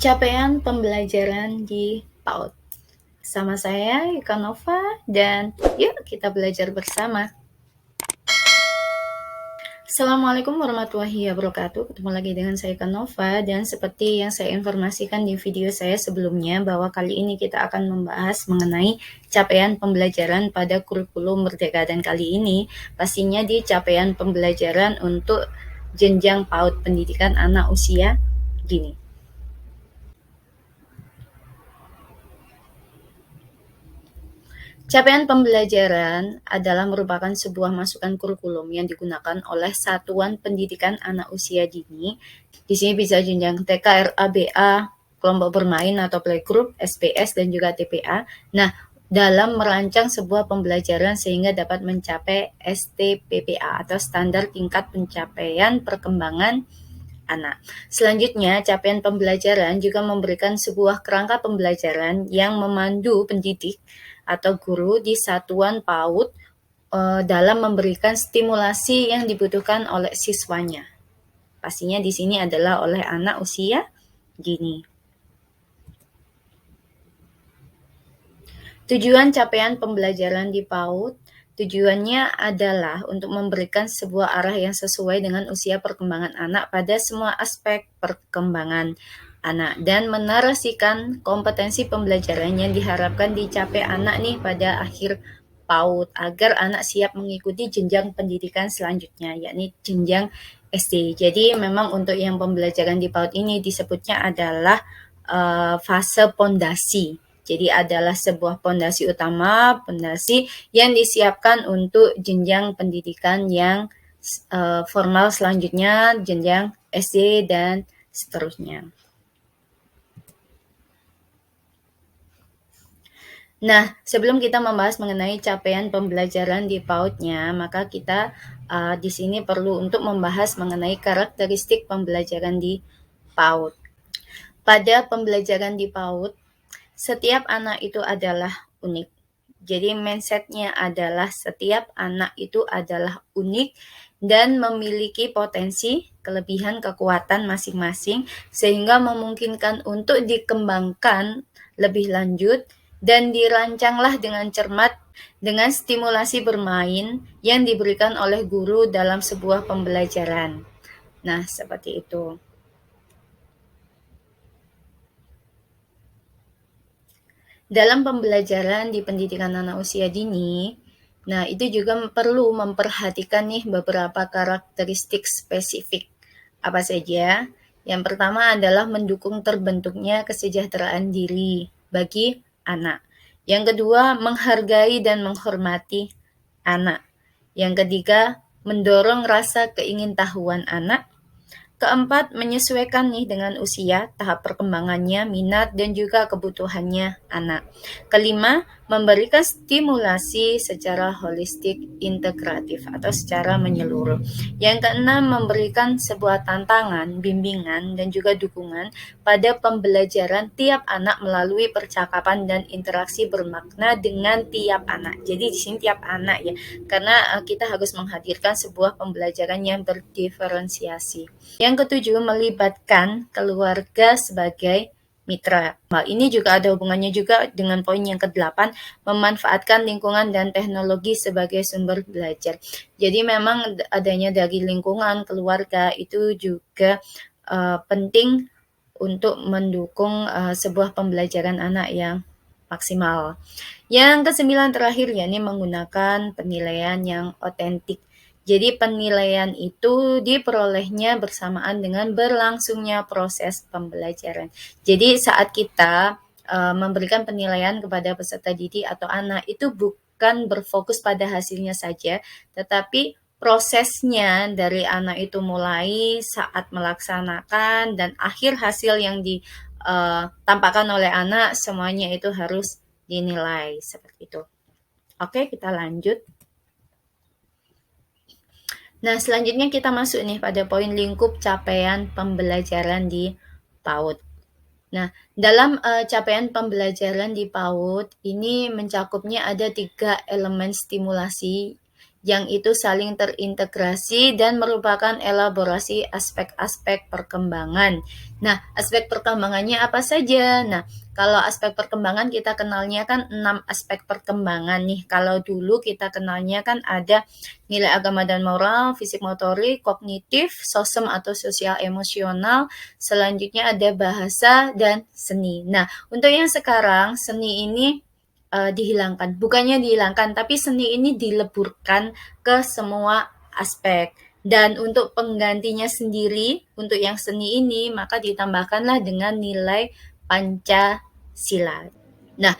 Capaian pembelajaran di PAUD. Sama saya, Ika Nova, dan yuk kita belajar bersama. Assalamualaikum warahmatullahi wabarakatuh. Ketemu lagi dengan saya Ika Nova, dan seperti yang saya informasikan di video saya sebelumnya, bahwa kali ini kita akan membahas mengenai capaian pembelajaran pada kurikulum Merdeka. Dan kali ini pastinya di capaian pembelajaran untuk jenjang PAUD, pendidikan anak usia dini. Capaian pembelajaran adalah merupakan sebuah masukan kurikulum yang digunakan oleh satuan pendidikan anak usia dini. Di sini bisa jenjang TK, RA, BA, kelompok bermain atau playgroup, SPS, dan juga TPA. Nah, dalam merancang sebuah pembelajaran sehingga dapat mencapai STPPA atau standar tingkat pencapaian perkembangan anak. Selanjutnya, capaian pembelajaran juga memberikan sebuah kerangka pembelajaran yang memandu pendidik atau guru di satuan PAUD dalam memberikan stimulasi yang dibutuhkan oleh siswanya. Pastinya di sini adalah oleh anak usia dini. Tujuan capaian pembelajaran di PAUD, tujuannya adalah untuk memberikan sebuah arah yang sesuai dengan usia perkembangan anak pada semua aspek perkembangan anak dan menarasikan kompetensi pembelajaran yang diharapkan dicapai anak nih pada akhir PAUD agar anak siap mengikuti jenjang pendidikan selanjutnya, yakni jenjang SD. Jadi memang untuk yang pembelajaran di PAUD ini disebutnya adalah fase pondasi. Jadi adalah sebuah pondasi utama, pondasi yang disiapkan untuk jenjang pendidikan yang formal selanjutnya, jenjang SD dan seterusnya. Nah, sebelum kita membahas mengenai capaian pembelajaran di PAUD-nya, maka kita di sini perlu untuk membahas mengenai karakteristik pembelajaran di PAUD. Pada pembelajaran di PAUD, setiap anak itu adalah unik. Jadi mindset-nya adalah setiap anak itu adalah unik dan memiliki potensi, kelebihan, kekuatan masing-masing sehingga memungkinkan untuk dikembangkan lebih lanjut dan dirancanglah dengan cermat dengan stimulasi bermain yang diberikan oleh guru dalam sebuah pembelajaran. Nah, seperti itu. Dalam pembelajaran di pendidikan anak usia dini, nah itu juga perlu memperhatikan nih beberapa karakteristik spesifik. Apa saja? Yang pertama adalah mendukung terbentuknya kesejahteraan diri bagi anak. Yang kedua, menghargai dan menghormati anak. Yang ketiga, mendorong rasa keingintahuan anak. Keempat, menyesuaikan nih dengan usia, tahap perkembangannya, minat, dan juga kebutuhannya anak. Kelima, memberikan stimulasi secara holistik integratif atau secara menyeluruh. Yang keenam, memberikan sebuah tantangan, bimbingan, dan juga dukungan pada pembelajaran tiap anak melalui percakapan dan interaksi bermakna dengan tiap anak. Jadi di sini tiap anak ya, karena kita harus menghadirkan sebuah pembelajaran yang berdiferensiasi. Yang ketujuh, melibatkan keluarga sebagai mitra. Hal ini juga ada hubungannya juga dengan poin yang ke-8, memanfaatkan lingkungan dan teknologi sebagai sumber belajar. Jadi memang adanya dari lingkungan keluarga itu juga penting untuk mendukung sebuah pembelajaran anak yang maksimal. Yang ke-9 terakhir, yakni menggunakan penilaian yang otentik. Jadi penilaian itu diperolehnya bersamaan dengan berlangsungnya proses pembelajaran. Jadi saat kita memberikan penilaian kepada peserta didik atau anak itu bukan berfokus pada hasilnya saja, tetapi prosesnya dari anak itu mulai saat melaksanakan dan akhir hasil yang ditampakkan oleh anak, semuanya itu harus dinilai seperti itu. Oke, kita lanjut. Nah, selanjutnya kita masuk nih pada poin lingkup capaian pembelajaran di PAUD. Nah, dalam capaian pembelajaran di PAUD ini mencakupnya ada 3 elemen stimulasi yang itu saling terintegrasi dan merupakan elaborasi aspek-aspek perkembangan. Nah, aspek perkembangannya apa saja? Nah, kalau aspek perkembangan kita kenalnya kan 6 aspek perkembangan nih. Kalau dulu kita kenalnya kan ada nilai agama dan moral, fisik motorik, kognitif, sosem atau sosial emosional, selanjutnya ada bahasa dan seni. Nah, untuk yang sekarang seni ini dihilangkan. Bukannya dihilangkan, tapi seni ini dileburkan ke semua aspek. Dan untuk penggantinya sendiri, untuk yang seni ini, maka ditambahkanlah dengan nilai Pancasila. Nah,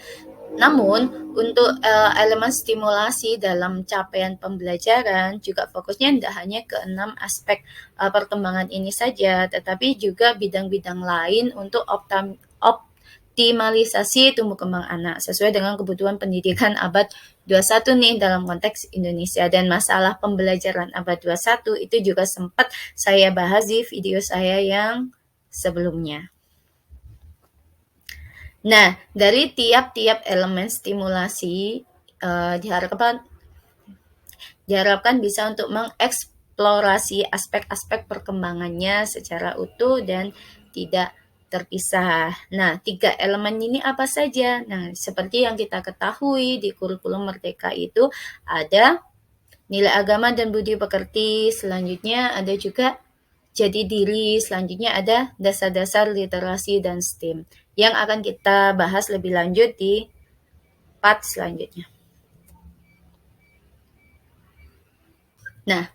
namun untuk elemen stimulasi dalam capaian pembelajaran juga fokusnya tidak hanya ke 6 aspek perkembangan ini saja, tetapi juga bidang-bidang lain untuk optimalisasi tumbuh kembang anak sesuai dengan kebutuhan pendidikan abad 21 nih dalam konteks Indonesia. Dan masalah pembelajaran abad 21 itu juga sempat saya bahas di video saya yang sebelumnya. Nah, dari tiap-tiap elemen stimulasi diharapkan bisa untuk mengeksplorasi aspek-aspek perkembangannya secara utuh dan tidak terpisah. Nah, 3 elemen ini apa saja? Nah, seperti yang kita ketahui di kurikulum Merdeka itu ada nilai agama dan budi pekerti, selanjutnya ada juga jati diri, selanjutnya ada dasar-dasar literasi dan STEM yang akan kita bahas lebih lanjut di part selanjutnya. Nah,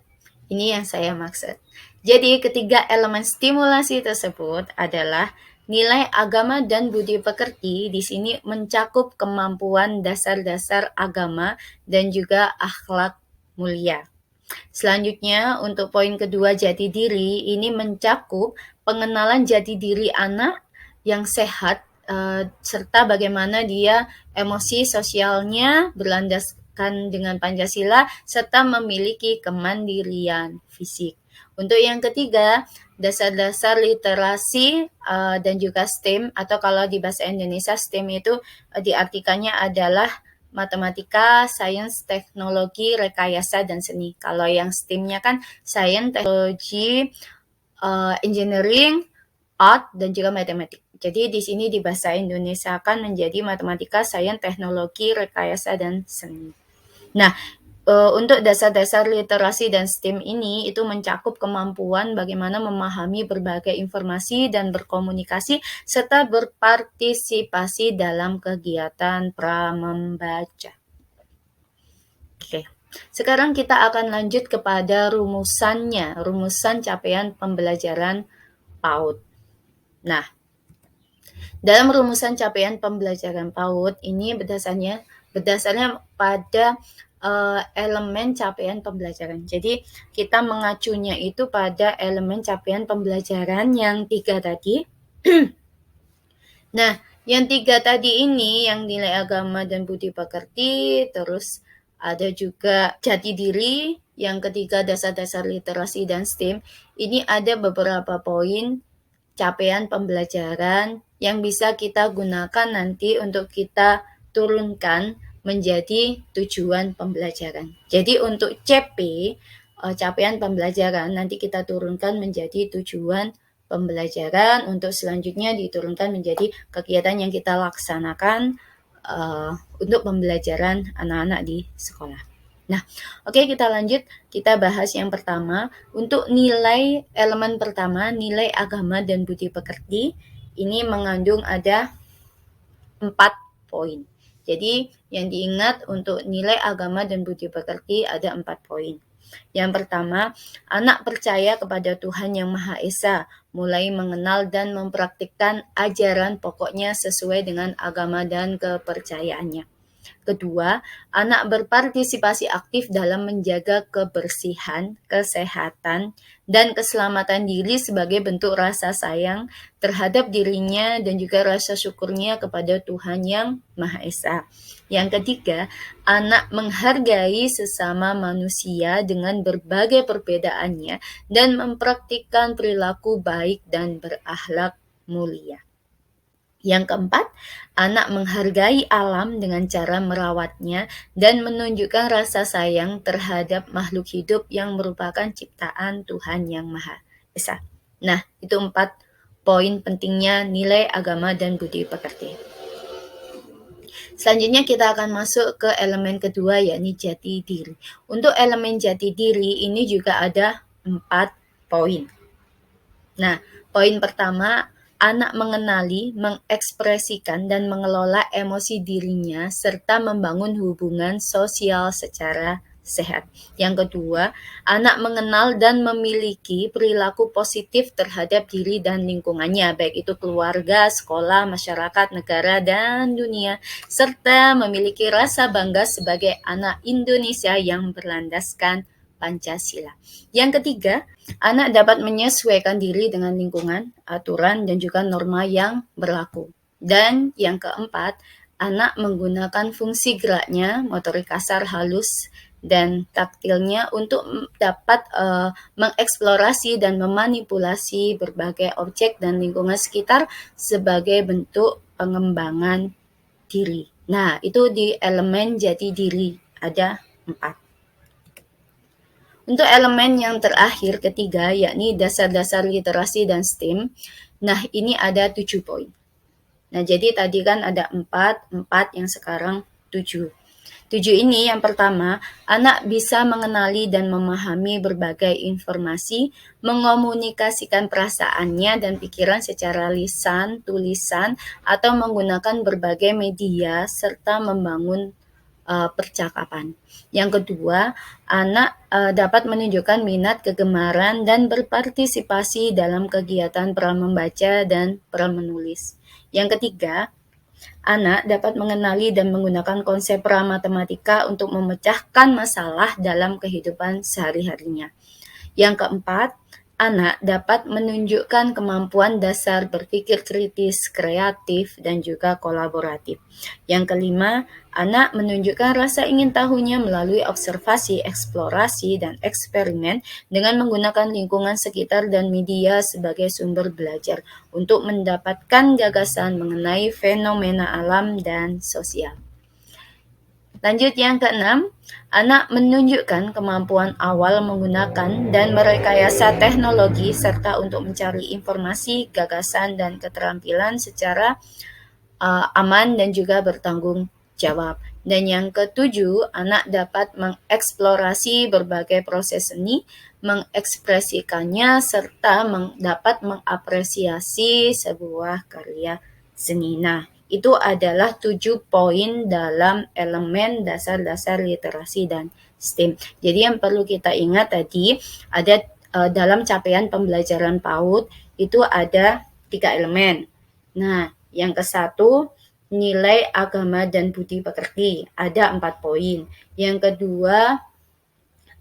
ini yang saya maksud. Jadi, ketiga elemen stimulasi tersebut adalah nilai agama dan budi pekerti. Di sini mencakup kemampuan dasar-dasar agama dan juga akhlak mulia. Selanjutnya, untuk poin kedua jati diri, ini mencakup pengenalan jati diri anak yang sehat serta bagaimana dia emosi sosialnya berlandaskan dengan Pancasila serta memiliki kemandirian fisik. Untuk yang ketiga, dasar-dasar literasi dan juga STEM, atau kalau di bahasa Indonesia STEM itu diartikannya adalah matematika, sains, teknologi, rekayasa, dan seni. Kalau yang STEM-nya kan sains, teknologi, engineering, art, dan juga matematik. Jadi di sini di bahasa Indonesia akan menjadi matematika, sains, teknologi, rekayasa, dan seni. Nah, untuk dasar-dasar literasi dan STEM ini itu mencakup kemampuan bagaimana memahami berbagai informasi dan berkomunikasi serta berpartisipasi dalam kegiatan pramembaca. Oke. Sekarang kita akan lanjut kepada rumusannya, rumusan capaian pembelajaran PAUD. Nah, dalam rumusan capaian pembelajaran PAUD ini berdasarnya pada elemen capaian pembelajaran. Jadi kita mengacunya itu pada elemen capaian pembelajaran yang 3 tadi. Nah, yang 3 tadi ini, yang nilai agama dan budi pekerti, terus ada juga jati diri, yang ketiga dasar-dasar literasi dan STEM, ini ada beberapa poin capaian pembelajaran yang bisa kita gunakan nanti untuk kita turunkan menjadi tujuan pembelajaran. Jadi untuk CP, capaian pembelajaran, nanti kita turunkan menjadi tujuan pembelajaran, untuk selanjutnya diturunkan menjadi kegiatan yang kita laksanakan untuk pembelajaran anak-anak di sekolah. Nah, oke, kita lanjut. Kita bahas yang pertama. Untuk nilai elemen pertama, nilai agama dan budi pekerti, ini mengandung ada 4 poin. Jadi yang diingat untuk nilai agama dan budi pekerti ada 4 poin. Yang pertama, anak percaya kepada Tuhan Yang Maha Esa, mulai mengenal dan mempraktikkan ajaran pokoknya sesuai dengan agama dan kepercayaannya. Kedua, anak berpartisipasi aktif dalam menjaga kebersihan, kesehatan, dan keselamatan diri sebagai bentuk rasa sayang terhadap dirinya dan juga rasa syukurnya kepada Tuhan Yang Maha Esa. Yang ketiga, anak menghargai sesama manusia dengan berbagai perbedaannya dan mempraktikkan perilaku baik dan berakhlak mulia. Yang keempat, anak menghargai alam dengan cara merawatnya dan menunjukkan rasa sayang terhadap makhluk hidup yang merupakan ciptaan Tuhan Yang Maha Esa. Nah, itu 4 poin pentingnya nilai agama dan budi pekerti. Selanjutnya kita akan masuk ke elemen kedua, yakni jati diri. Untuk elemen jati diri ini juga ada 4 poin. Nah, poin pertama, anak mengenali, mengekspresikan, dan mengelola emosi dirinya serta membangun hubungan sosial secara sehat. Yang kedua, anak mengenal dan memiliki perilaku positif terhadap diri dan lingkungannya, baik itu keluarga, sekolah, masyarakat, negara, dan dunia, serta memiliki rasa bangga sebagai anak Indonesia yang berlandaskan Pancasila. Yang ketiga, anak dapat menyesuaikan diri dengan lingkungan, aturan, dan juga norma yang berlaku. Dan yang keempat, anak menggunakan fungsi geraknya, motorik kasar, halus, dan taktilnya untuk dapat mengeksplorasi dan memanipulasi berbagai objek dan lingkungan sekitar sebagai bentuk pengembangan diri. Nah, itu di elemen jati diri ada 4. Untuk elemen yang terakhir ketiga, yakni dasar-dasar literasi dan STEM. Nah, ini ada 7 poin. Nah, jadi tadi kan ada 4 yang sekarang 7. 7 ini yang pertama, anak bisa mengenali dan memahami berbagai informasi, mengomunikasikan perasaannya dan pikiran secara lisan, tulisan, atau menggunakan berbagai media, serta membangun percakapan. Yang kedua, anak dapat menunjukkan minat, kegemaran, dan berpartisipasi dalam kegiatan pramembaca dan pramenulis. Yang ketiga, anak dapat mengenali dan menggunakan konsep pramatematika untuk memecahkan masalah dalam kehidupan sehari-harinya. Yang keempat, anak dapat menunjukkan kemampuan dasar berpikir kritis, kreatif, dan juga kolaboratif. Yang kelima, anak menunjukkan rasa ingin tahunya melalui observasi, eksplorasi, dan eksperimen dengan menggunakan lingkungan sekitar dan media sebagai sumber belajar untuk mendapatkan gagasan mengenai fenomena alam dan sosial. Lanjut yang keenam, anak menunjukkan kemampuan awal menggunakan dan merekayasa teknologi serta untuk mencari informasi, gagasan, dan keterampilan secara aman dan juga bertanggung jawab. Dan yang ketujuh, anak dapat mengeksplorasi berbagai proses seni, mengekspresikannya, serta dapat mengapresiasi sebuah karya seni. Nah, itu adalah 7 poin dalam elemen dasar-dasar literasi dan STEM. Jadi yang perlu kita ingat tadi, ada dalam capaian pembelajaran PAUD itu ada 3 elemen. Nah, yang ke-1, nilai agama dan budi pekerti, ada 4 poin. Yang kedua,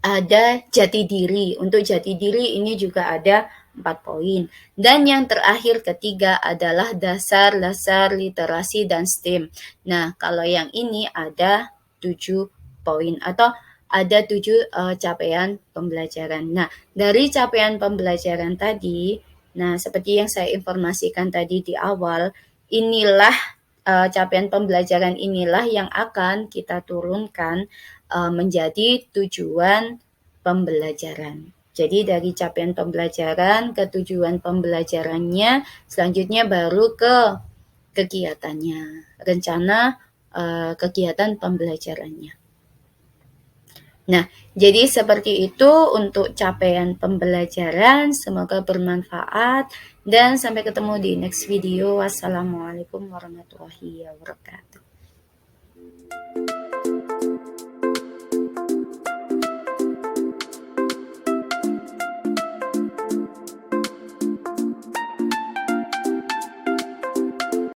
ada jati diri. Untuk jati diri ini juga ada 4 poin. Dan yang terakhir ketiga adalah dasar-dasar literasi dan STEM. Nah, kalau yang ini ada 7 poin atau ada 7 capaian pembelajaran. Nah, dari capaian pembelajaran tadi, nah seperti yang saya informasikan tadi di awal, inilah capaian pembelajaran inilah yang akan kita turunkan menjadi tujuan pembelajaran. Jadi dari capaian pembelajaran ke tujuan pembelajarannya, selanjutnya baru ke kegiatannya, rencana kegiatan pembelajarannya. Nah, jadi seperti itu untuk capaian pembelajaran. Semoga bermanfaat dan sampai ketemu di next video. Wassalamualaikum warahmatullahi wabarakatuh.